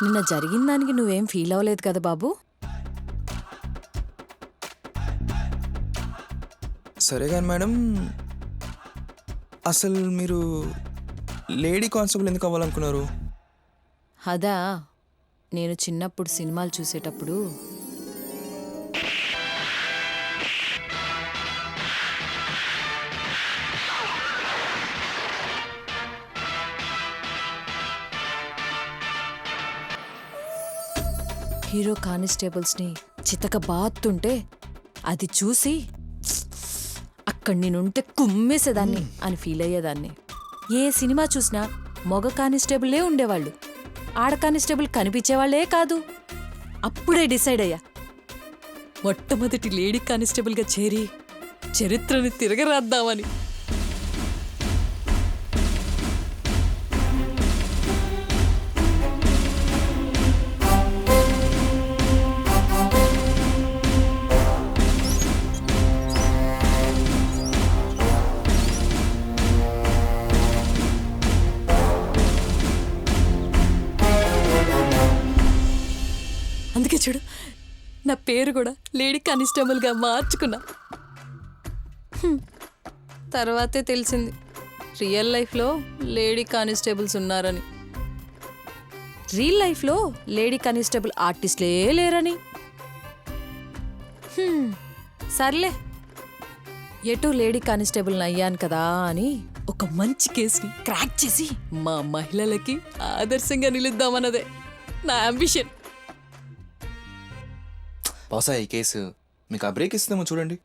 నిన్న జరిగిన దానికి నువ్వేం ఫీల్ అవ్వలేదు కదా బాబు? సరే కానీ మేడం, అసలు మీరు లేడీ కానిస్టేబుల్ ఎందుకు అవ్వాలనుకున్నారు? అదా, నేను చిన్నప్పుడు సినిమాలు చూసేటప్పుడు హీరో కానిస్టేబుల్స్ని చితక బాతుంటే అది చూసి అక్కడి నేనుంటే కుమ్మేసేదాన్ని అని ఫీల్ అయ్యేదాన్ని. ఏ సినిమా చూసినా మగ కానిస్టేబుల్లే ఉండేవాళ్ళు, ఆడ కానిస్టేబుల్ కనిపించేవాళ్లే కాదు. అప్పుడే డిసైడ్ అయ్యా, మొట్టమొదటి లేడీ కానిస్టేబుల్గా చేరి చరిత్రని తిరగరాద్దామని. అందుకే చూడు, నా పేరు కూడా లేడీ కానిస్టేబుల్గా మార్చుకున్నా. తర్వాతే తెలిసింది రియల్ లైఫ్లో లేడీ కానిస్టేబుల్స్ ఉన్నారని, రియల్ లైఫ్లో లేడీ కానిస్టేబుల్ ఆర్టిస్టులే లేరని. సర్లే, ఎటూ లేడీ కానిస్టేబుల్ని అయ్యాను కదా అని ఒక మంచి కేసుని క్రాక్ చేసి మా మహిళలకి ఆదర్శంగా నిలుద్దామన్నదే నా అంబిషన్. బహుశా ఈ కేసు మీకు ఆ బ్రేక్ ఇస్తుందేమో చూడండి.